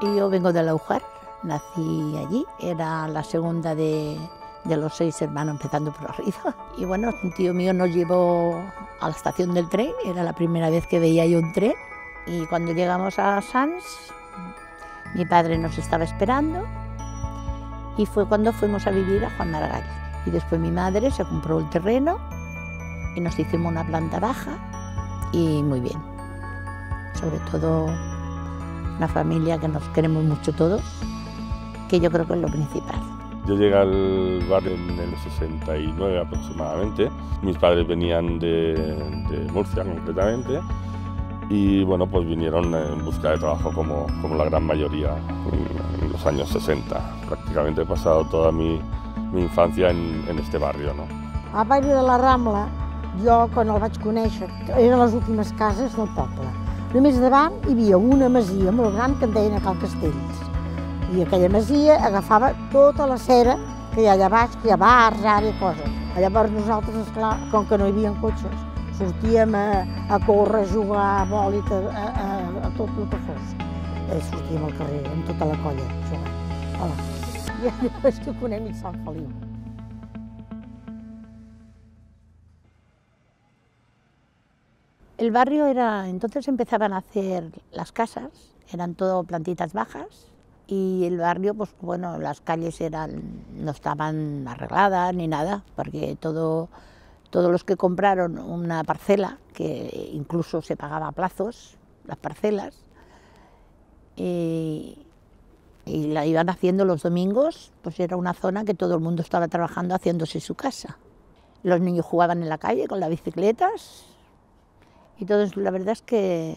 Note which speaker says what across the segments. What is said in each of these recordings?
Speaker 1: Yo vengo de Laujar, nací allí, era la segunda de los 6 hermanos empezando por arriba. Y bueno, un tío mío nos llevó a la estación del tren, era la primera vez que veía yo un tren. Y cuando llegamos a Sants, mi padre nos estaba esperando y fue cuando fuimos a vivir a Juan Maragall. Y después mi madre se compró el terreno y nos hicimos una planta baja y muy bien. Sobre todo una familia que nos queremos mucho todos, que yo creo que es lo principal.
Speaker 2: Yo llegué al barrio en el 69 aproximadamente. Mis padres venían de Murcia concretamente y bueno, pues vinieron en busca de trabajo como la gran mayoría en los años 60. Prácticamente he pasado toda mi infancia en este barrio, no?
Speaker 3: Al barri de la Rambla, jo quan el vaig conèixer, eren les últimes cases del poble. Només davant hi havia una masia molt gran que en deien a Cal Castells. I aquella masia agafava tota la cera que hi ha allà baix, que hi ha bars, àrea, coses. Llavors nosaltres, esclar, com que no hi havia cotxes, sortíem a córrer, a jugar, a bòlit, a tot el que fos. Sortíem al carrer amb tota la colla jugant. Hola. I després que conem i Sant Feliu.
Speaker 1: El barrio era, entonces empezaban a hacer las casas, eran todo plantitas bajas y el barrio, pues bueno, las calles no estaban arregladas ni nada, porque todos los que compraron una parcela, que incluso se pagaba a plazos, las parcelas, y la iban haciendo los domingos, pues era una zona que todo el mundo estaba trabajando haciéndose su casa. Los niños jugaban en la calle con las bicicletas. I tot, la veritat és que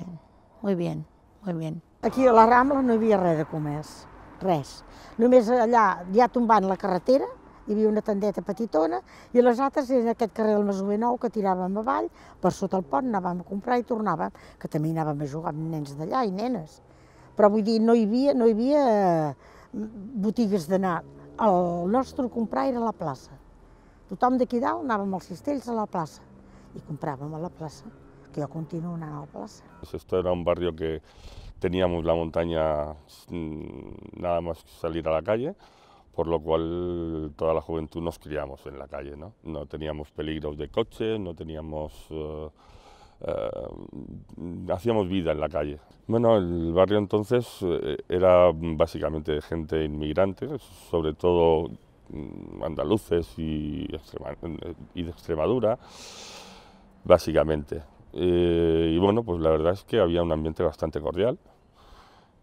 Speaker 1: muy bien, muy bien.
Speaker 3: Aquí a la Rambla no hi havia res de comerç, res. Només allà, ja tombant la carretera, hi havia una tendeta petitona i les altres eren aquest carrer del Masover Nou que tiràvem avall, per sota el pont anàvem a comprar i tornàvem, que també hi anàvem a jugar amb nens d'allà i nenes. Però vull dir, no hi havia botigues d'anar. El nostre comprar era a la plaça. Tothom d'aquí dalt anàvem als cistells a la plaça i compràvem a la plaça. Que yo continúo en la plaza.
Speaker 2: Esto era un barrio que teníamos la montaña nada más salir a la calle, por lo cual toda la juventud nos criamos en la calle, ¿no? No teníamos peligros de coche, no teníamos... hacíamos vida en la calle. Bueno, el barrio entonces era básicamente de gente inmigrante, sobre todo andaluces y de Extremadura, básicamente. Y bueno, pues la verdad es que había un ambiente bastante cordial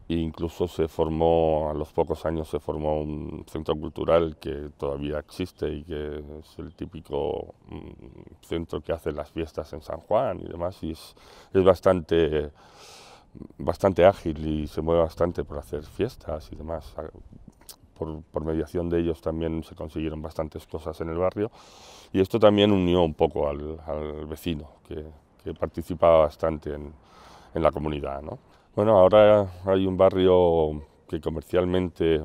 Speaker 2: e incluso a los pocos años se formó un centro cultural que todavía existe y que es el típico centro que hace las fiestas en San Juan y demás, y es bastante ágil y se mueve bastante por hacer fiestas y demás. Por mediación de ellos también se consiguieron bastantes cosas en el barrio y esto también unió un poco al vecino que participaba bastante en la comunidad, ¿no? Bueno, ahora hay un barrio que comercialmente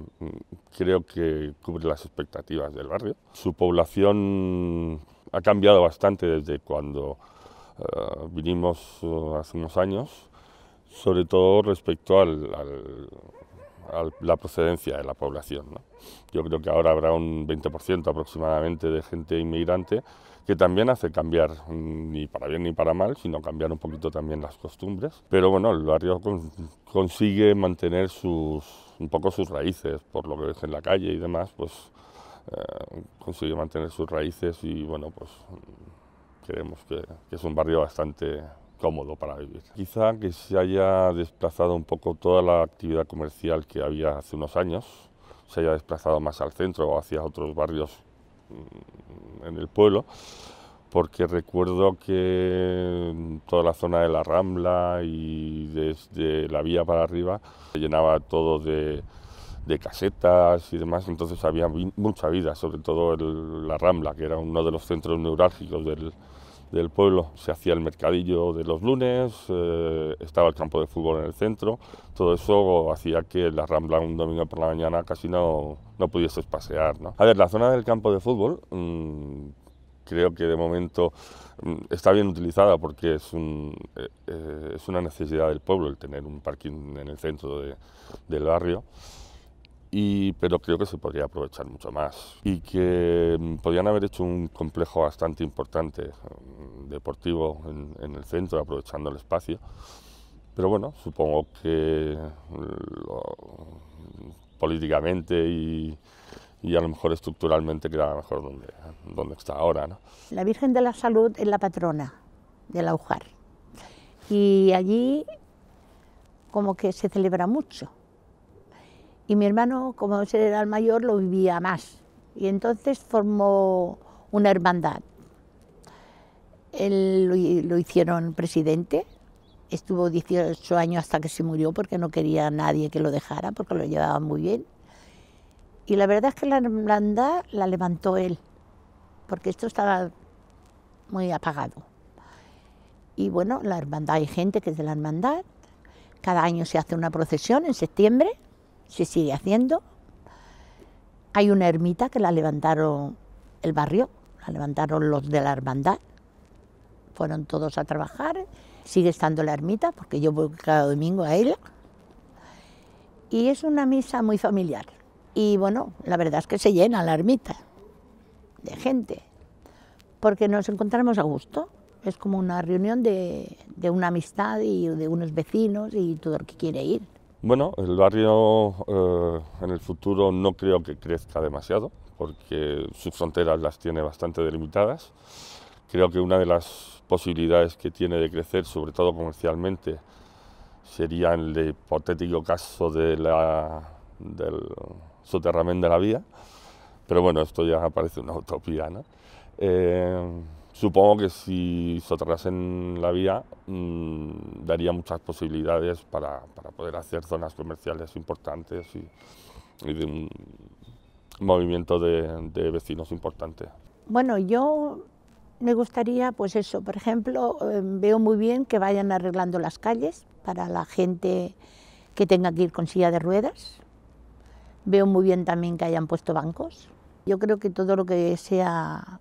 Speaker 2: creo que cubre las expectativas del barrio. Su población ha cambiado bastante desde cuando vinimos hace unos años, sobre todo respecto a la procedencia de la población, ¿no? Yo creo que ahora habrá un 20% aproximadamente de gente inmigrante que también hace cambiar, ni para bien ni para mal, sino cambiar un poquito también las costumbres. Pero bueno, el barrio consigue mantener un poco sus raíces, por lo que ves en la calle y demás, pues consigue mantener sus raíces y bueno, pues creemos que es un barrio bastante cómodo para vivir. Quizá que se haya desplazado un poco toda la actividad comercial que había hace unos años, se haya desplazado más al centro o hacia otros barrios en el pueblo, porque recuerdo que toda la zona de la Rambla y desde la vía para arriba se llenaba todo de casetas y demás, entonces había mucha vida, sobre todo la Rambla, que era uno de los centros neurálgicos del pueblo. Se hacía el mercadillo de los lunes, estaba el campo de fútbol en el centro, todo eso hacía que la Rambla un domingo por la mañana casi no pudieses pasear, ¿no? A ver, la zona del campo de fútbol creo que de momento está bien utilizada porque es es una necesidad del pueblo el tener un parking en el centro del barrio, pero creo que se podría aprovechar mucho más y que podrían haber hecho un complejo bastante importante deportivo en el centro, aprovechando el espacio. Pero bueno, supongo que políticamente y a lo mejor estructuralmente queda mejor donde está ahora, ¿no?
Speaker 1: La Virgen de la Salud es la patrona del Aujar y allí como que se celebra mucho. Y mi hermano, como ese era el mayor, lo vivía más y entonces formó una hermandad. Él lo hicieron presidente, estuvo 18 años hasta que se murió porque no quería a nadie que lo dejara, porque lo llevaba muy bien. Y la verdad es que la hermandad la levantó él, porque esto estaba muy apagado. Y bueno, la hermandad, hay gente que es de la hermandad, cada año se hace una procesión en septiembre, se sigue haciendo. Hay una ermita que la levantaron el barrio, la levantaron los de la hermandad, fueron todos a trabajar, sigue estando la ermita, porque yo voy cada domingo a ella, y es una misa muy familiar. Y bueno, la verdad es que se llena la ermita de gente, porque nos encontramos a gusto. Es como una reunión de una amistad y de unos vecinos y todo el que quiere ir.
Speaker 2: Bueno, el barrio en el futuro no creo que crezca demasiado, porque sus fronteras las tiene bastante delimitadas. Creo que una de las posibilidades que tiene de crecer, sobre todo comercialmente, sería en el hipotético caso del soterramiento de la vía, pero bueno, esto ya parece una utopía, ¿no? Supongo que si soterrasen la vía daría muchas posibilidades para poder hacer zonas comerciales importantes y de un movimiento de vecinos importante.
Speaker 1: Bueno, yo me gustaría, pues eso, por ejemplo, veo muy bien que vayan arreglando las calles para la gente que tenga que ir con silla de ruedas. Veo muy bien también que hayan puesto bancos. Yo creo que todo lo que sea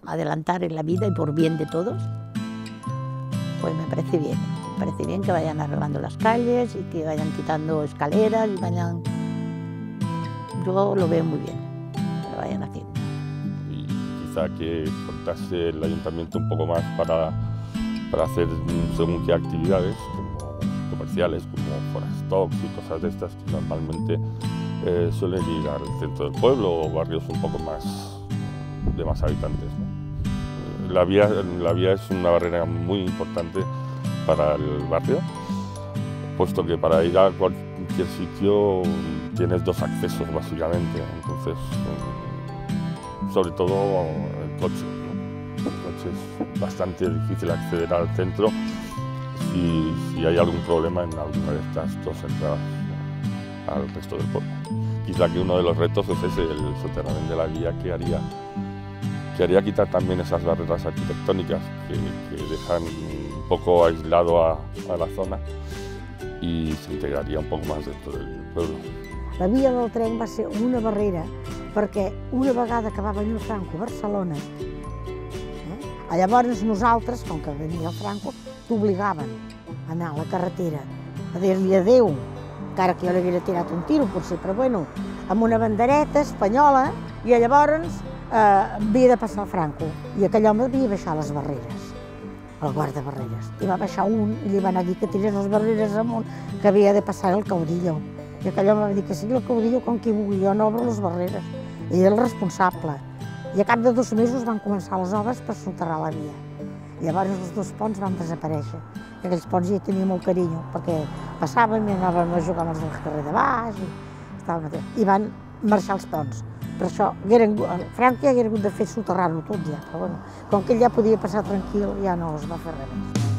Speaker 1: adelantar en la vida y por bien de todos, pues me parece bien. Me parece bien que vayan arreglando las calles y que vayan quitando escaleras y vayan... Yo lo veo muy bien, que lo vayan haciendo.
Speaker 2: Y quizá que contase el ayuntamiento un poco más para hacer según qué actividades, como comerciales, como forastox y cosas de estas que normalmente suelen ir al centro del pueblo o barrios un poco más de más habitantes, ¿no? La vía es una barrera muy importante para el barrio, puesto que para ir a cualquier sitio tienes dos accesos básicamente, entonces sobre todo el coche, ¿no? El coche es bastante difícil acceder al centro si hay algún problema en alguna de estas dos entradas al resto del pueblo. Quizá que uno de los retos es ese, el soterramiento de la vía, que haría quitar también esas barreras arquitectónicas que dejan un poco aislado a la zona y se integraria un poc més dentro del pueblo.
Speaker 3: La via del tren va ser una barrera perquè una vegada que va venir el Franco a Barcelona, llavors nosaltres, com que venia el Franco, t'obligaven a anar a la carretera a dir-li adéu, encara que jo li havia tirat un tiro, potser, però bueno, amb una bandereta espanyola, i llavors havia de passar el Franco, i aquell home havia baixat les barreres, el guardabarreres, i va baixar un i li van dir que tirés les barreres amunt, que havia de passar el caudillo, i aquell home va dir que sigui el caudillo com qui vulgui, jo no obro les barreres, i era el responsable. I a cap de 2 mesos van començar les obres per soterrar la via. Llavors els 2 ponts van desaparèixer. I aquells ponts ja hi tenia molt carinyo, perquè passàvem i anàvem a jugar amb els del carrer de baix, i van marxar els ponts. Per això, el Franco ja hagués hagut de fer soterrar-ho tot ja, però bueno, com que ell ja podia passar tranquil, ja no es va fer res més.